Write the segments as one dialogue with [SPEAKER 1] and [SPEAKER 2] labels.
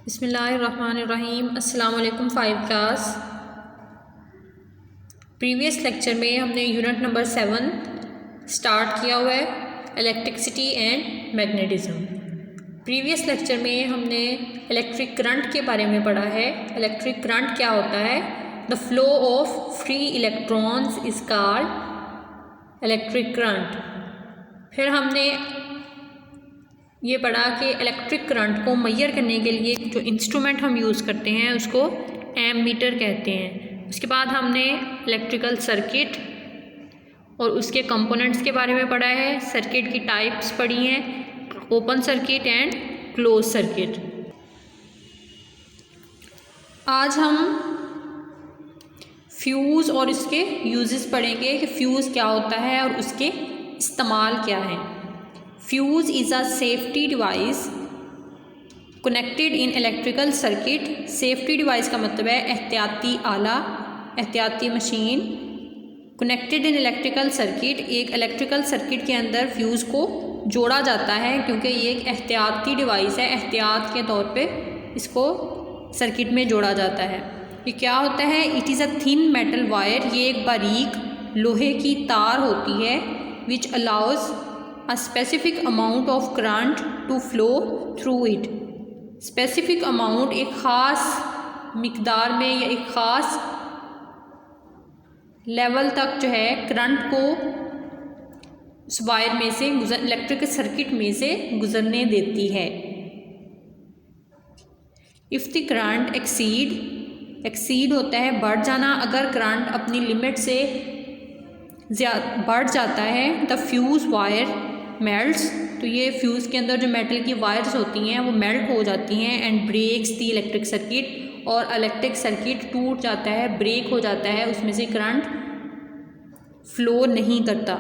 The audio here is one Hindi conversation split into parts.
[SPEAKER 1] बिस्मिल्लाहिर्रहमानिर्रहीम। अस्सलाम वालेकुम 5 क्लास। प्रीवियस लेक्चर में हमने यूनिट नंबर 7 स्टार्ट किया हुआ है, electricity and magnetism. Previous lecture में हमने इलेक्ट्रिक करंट के बारे में पढ़ा है। इलेक्ट्रिक करंट क्या होता है? The flow of free electrons is called electric current. फिर हमने ये पढ़ा कि इलेक्ट्रिक करंट को मेजर करने के लिए जो इंस्ट्रूमेंट हम यूज़ करते हैं उसको एमीटर कहते हैं। उसके बाद हमने इलेक्ट्रिकल सर्किट और उसके कंपोनेंट्स के बारे में पढ़ा है। सर्किट की टाइप्स पढ़ी हैं, open circuit and close circuit. आज हम फ्यूज़ और उसके यूजेस पढ़ेंगे कि फ्यूज़ क्या होता है और उसके इस्तेमाल क्या हैं। Fuse is a safety device connected in electrical circuit. Safety device का मतलब है एहतियाती आला, एहतियाती machine. Connected in electrical circuit, एक इलेक्ट्रिकल सर्किट के अंदर फ्यूज़ को जोड़ा जाता है क्योंकि ये एक एहतियाती डिवाइस है। एहतियात के तौर पे इसको सर्किट में जोड़ा जाता है। ये क्या होता है? It is a thin metal wire. ये एक बारीक लोहे की तार होती है which allows a specific amount of current to flow through it। Specific amount, एक ख़ास मिकदार में या एक ख़ास लेवल तक जो है करंट को उस वायर में से इलेक्ट्रिक सर्किट में से गुजरने देती है। इफ़ द करंट एक्सीड होता है बढ़ जाना। अगर करंट अपनी लिमिट से बढ़ जाता है द फ्यूज़ वायर मेल्ट्स, तो ये फ्यूज़ के अंदर जो मेटल की वायर्स होती हैं वो मेल्ट हो जाती हैं and breaks the electric circuit, और इलेक्ट्रिक सर्किट टूट जाता है, ब्रेक हो जाता है, उसमें से करंट फ्लो नहीं करता।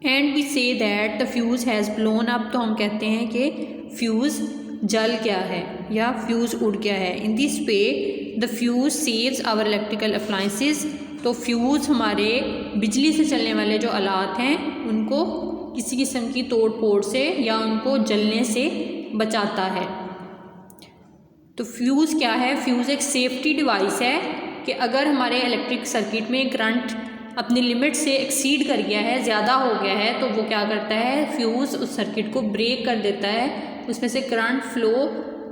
[SPEAKER 1] And we say that the fuse has blown up, तो हम कहते हैं कि फ्यूज़ जल गया है या फ्यूज़ उड़ गया है। In this way the fuse saves our electrical appliances, तो फ्यूज़ हमारे बिजली से चलने वाले जो आलात हैं उनको किसी किस्म की तोड़ फोड़ से या उनको जलने से बचाता है। तो फ्यूज़ क्या है? फ्यूज़ एक सेफ्टी डिवाइस है कि अगर हमारे इलेक्ट्रिक सर्किट में करंट अपनी लिमिट से एक्सीड कर गया है, ज़्यादा हो गया है, तो वो क्या करता है? फ्यूज़ उस सर्किट को ब्रेक कर देता है, उसमें से करंट फ्लो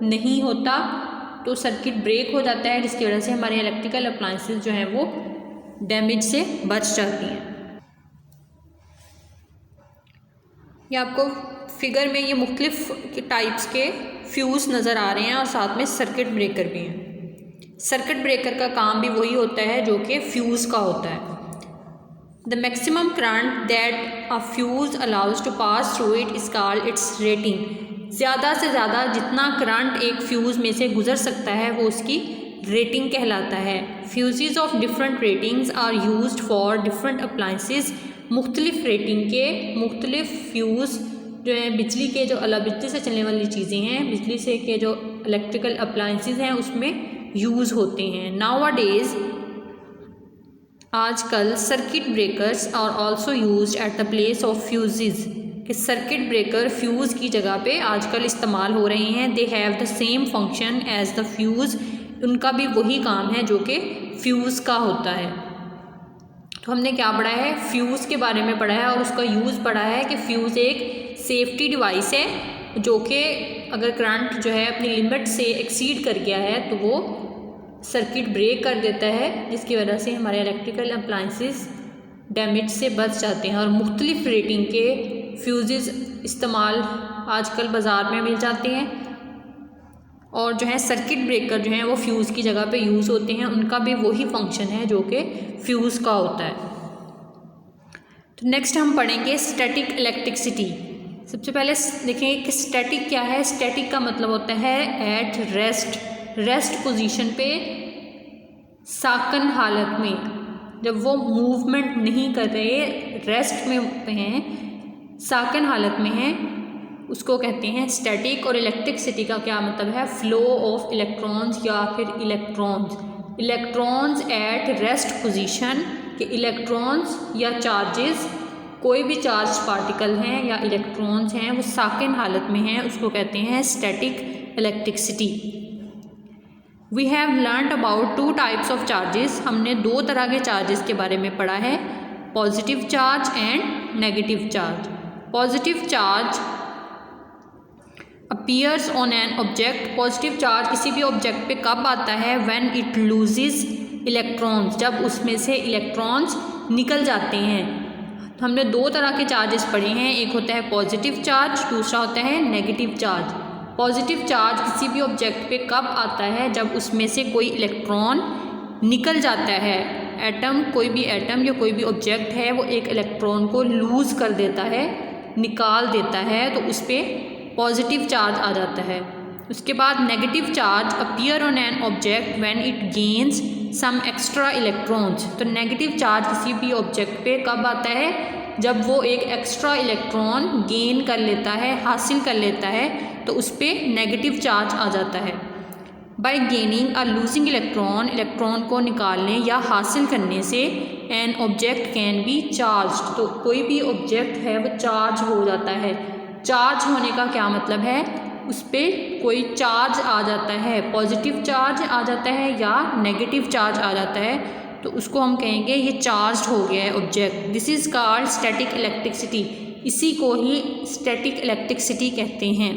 [SPEAKER 1] नहीं होता, तो सर्किट ब्रेक हो जाता है, जिसकी वजह से हमारे इलेक्ट्रिकल अप्लायंसेस जो हैं वो डैमेज से बच जाती हैं। ये आपको फिगर में ये मुख्तलिफ टाइप्स के फ्यूज़ नज़र आ रहे हैं और साथ में सर्किट ब्रेकर भी हैं। सर्किट ब्रेकर का काम भी वही होता है जो कि फ्यूज़ का होता है। The maximum current that a fuse allows to pass through it is called its rating. ज़्यादा से ज़्यादा जितना करंट एक फ्यूज़ में से गुजर सकता है वो उसकी रेटिंग कहलाता है। Fuses of different ratings are used for different appliances. मुख्तलिफ रेटिंग के मुख्तलिफ फ्यूज़ जो हैं, बिजली के जो बिजली से चलने वाली चीज़ें हैं, बिजली से के जो इलेक्ट्रिकल अप्लायंसेस हैं उसमें यूज़ होते हैं। नाउअडेज, आजकल circuit breakers are also used at the place of fuses, कि सर्किट ब्रेकर फ्यूज़ की जगह पे आजकल इस्तेमाल हो रहे हैं। They have the same function as the fuse, उनका भी वही काम है जो कि फ्यूज़ का होता है। तो हमने क्या पढ़ा है? फ्यूज़ के बारे में पढ़ा है और उसका यूज़ पढ़ा है कि फ्यूज़ एक सेफ्टी डिवाइस है जो कि अगर करंट जो है अपनी लिमिट से एक्सीड कर गया है तो वो सर्किट ब्रेक कर देता है, जिसकी वजह से हमारे इलेक्ट्रिकल अप्लायंसेस डैमेज से बच जाते हैं। और मुख्तलिफ रेटिंग के फ्यूज़ेस इस्तेमाल आजकल बाज़ार में मिल जाते हैं, और जो है सर्किट ब्रेकर जो हैं वो फ्यूज़ की जगह पे यूज़ होते हैं। उनका भी वही फंक्शन है जो कि फ्यूज़ का होता है। तो नेक्स्ट हम पढ़ेंगे स्टैटिक इलेक्ट्रिसिटी। सबसे पहले देखें कि स्टैटिक क्या है। स्टैटिक का मतलब होता है एट रेस्ट पोजीशन पे, साकन हालत में, जब वो मूवमेंट नहीं कर रहे, रेस्ट में हैं, साकन हालत में हैं, उसको कहते हैं स्टैटिक। और इलेक्ट्रिसिटी का क्या मतलब है? फ्लो ऑफ इलेक्ट्रॉन्स या फिर इलेक्ट्रॉन्स एट रेस्ट पोजीशन, कि इलेक्ट्रॉन्स या चार्जेस, कोई भी चार्ज पार्टिकल हैं या इलेक्ट्रॉन्स हैं वो साकिन हालत में हैं, उसको कहते हैं static electricity. We have learned about 2 types of charges. हमने 2 तरह के चार्जेस के बारे में पढ़ा है, positive charge and negative charge. Positive charge appears on an object. Positive charge किसी भी ऑब्जेक्ट पे कब आता है? व्हेन इट लूजेस इलेक्ट्रॉन्स, जब उसमें से इलेक्ट्रॉन्स निकल जाते हैं। तो हमने 2 तरह के चार्जेस पढ़े हैं, एक होता है पॉजिटिव चार्ज, दूसरा होता है नेगेटिव चार्ज। पॉजिटिव चार्ज किसी भी ऑब्जेक्ट पे कब आता है? जब उसमें से कोई इलेक्ट्रॉन निकल जाता है। एटम, कोई भी एटम या कोई भी ऑब्जेक्ट है वो एक इलेक्ट्रॉन को लूज़ कर देता है, निकाल देता है, तो उस पर पॉजिटिव चार्ज आ जाता है। उसके बाद negative charge appear on an object when it gains some extra electrons. तो नेगेटिव चार्ज किसी भी ऑब्जेक्ट पे कब आता है? जब वो एक एक्स्ट्रा इलेक्ट्रॉन गेन कर लेता है, हासिल कर लेता है, तो उस पर नेगेटिव चार्ज आ जाता है। बाय गेनिंग और लूजिंग इलेक्ट्रॉन, इलेक्ट्रॉन को निकालने या हासिल करने से an object can be charge. तो कोई भी ऑब्जेक्ट है वो चार्ज हो जाता है। चार्ज होने का क्या मतलब है? उस पर कोई चार्ज आ जाता है, पॉजिटिव चार्ज आ जाता है या नेगेटिव चार्ज आ जाता है, तो उसको हम कहेंगे ये चार्ज हो गया है object. This is called static electricity. इसी को ही स्टैटिक इलेक्ट्रिसिटी कहते हैं।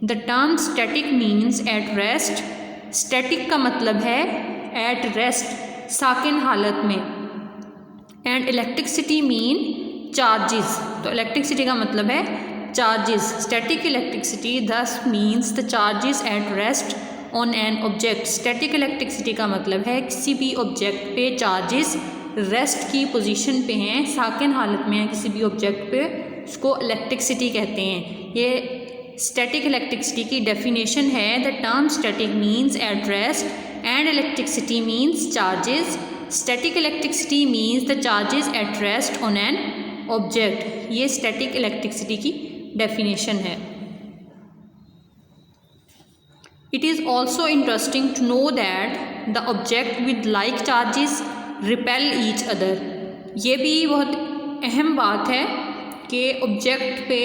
[SPEAKER 1] The term static means at rest. Static का मतलब है एट रेस्ट, साकिन हालत में। And electricity mean charges. तो इलेक्ट्रिसिटी का मतलब है चार्जेस। स्टैटिक इलेक्ट्रिसिटी दस means the charges at rest on an object. Static electricity का मतलब है किसी भी ऑब्जेक्ट पे चार्जेस रेस्ट की पोजीशन पे हैं, साकिन हालत में है किसी भी ऑब्जेक्ट पे, उसको इलेक्ट्रिसिटी कहते हैं। ये स्टैटिक इलेक्ट्रिसिटी की डेफिनेशन है। The term static means at rest and electricity means charges. Static electricity means the charges at rest on an object. ये स्टैटिक इलेक्ट्रिसिटी की डेफिनेशन है। It is also interesting to know that the object with like charges repel each other. ये भी बहुत अहम बात है कि ऑब्जेक्ट पे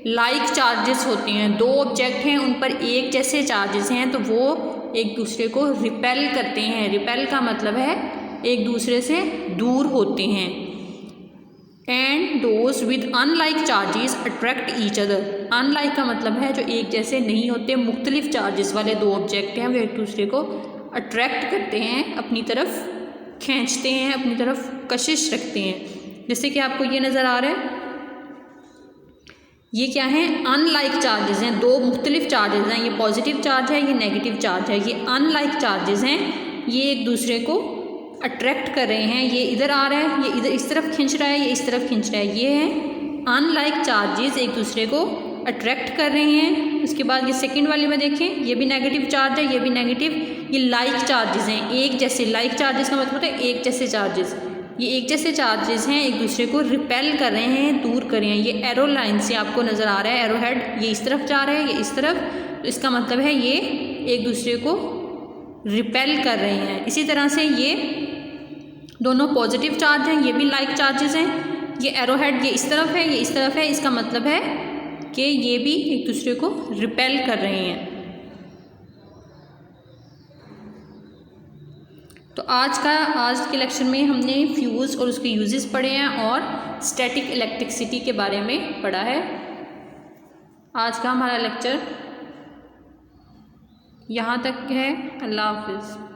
[SPEAKER 1] लाइक चार्जेस होते हैं। 2 ऑब्जेक्ट हैं, उन पर एक जैसे चार्जेस हैं, तो वो एक दूसरे को रिपेल करते हैं। रिपेल का मतलब है एक दूसरे से दूर होते हैं। And those with unlike charges attract each other. Unlike का मतलब है जो एक जैसे नहीं होते, मुख्तलिफ चार्जेस वाले 2 ऑब्जेक्ट हैं, वो एक दूसरे को अट्रैक्ट करते हैं, अपनी तरफ खींचते हैं, अपनी तरफ कशिश रखते हैं। जैसे कि आपको ये नज़र आ रहा है, ये क्या है? अनलाइक चार्जेस हैं, 2 मुख्तलिफ चार्जेस हैं। ये पॉजिटिव चार्ज है, ये नेगेटिव चार्ज है। ये अनलाइक चार्जेस हैं, ये एक दूसरे को अट्रैक्ट कर रहे हैं। ये इधर आ रहा है, ये इधर इस तरफ खींच रहा है, ये इस तरफ खींच रहा है। ये है अनलाइक चार्जेस, एक दूसरे को अट्रैक्ट कर रहे हैं। उसके बाद ये सेकंड वाले में देखें, ये भी नेगेटिव चार्ज है, ये भी नेगेटिव। ये लाइक चार्जेस हैं, एक जैसे। लाइक चार्जेस का मतलब है एक जैसे चार्जेस। ये एक जैसे चार्जेस हैं, एक दूसरे को रिपेल कर रहे हैं, दूर कर रहे हैं। ये एरो लाइन से आपको नज़र आ रहा है, एरो हेड, ये इस तरफ जा रहा है, ये इस तरफ, तो इसका मतलब है ये एक दूसरे को रिपेल कर रहे हैं। इसी तरह से ये दोनों पॉजिटिव चार्ज हैं, ये भी लाइक चार्जेस हैं। ये एरो हेड ये इस तरफ है, ये इस तरफ है, इसका मतलब है कि ये भी एक दूसरे को रिपेल कर रहे हैं। तो आज के लेक्चर में हमने फ्यूज़ और उसके यूजेस पढ़े हैं और स्टैटिक इलेक्ट्रिसिटी के बारे में पढ़ा है। आज का हमारा लेक्चर यहाँ तक है। अल्लाह हाफिज़।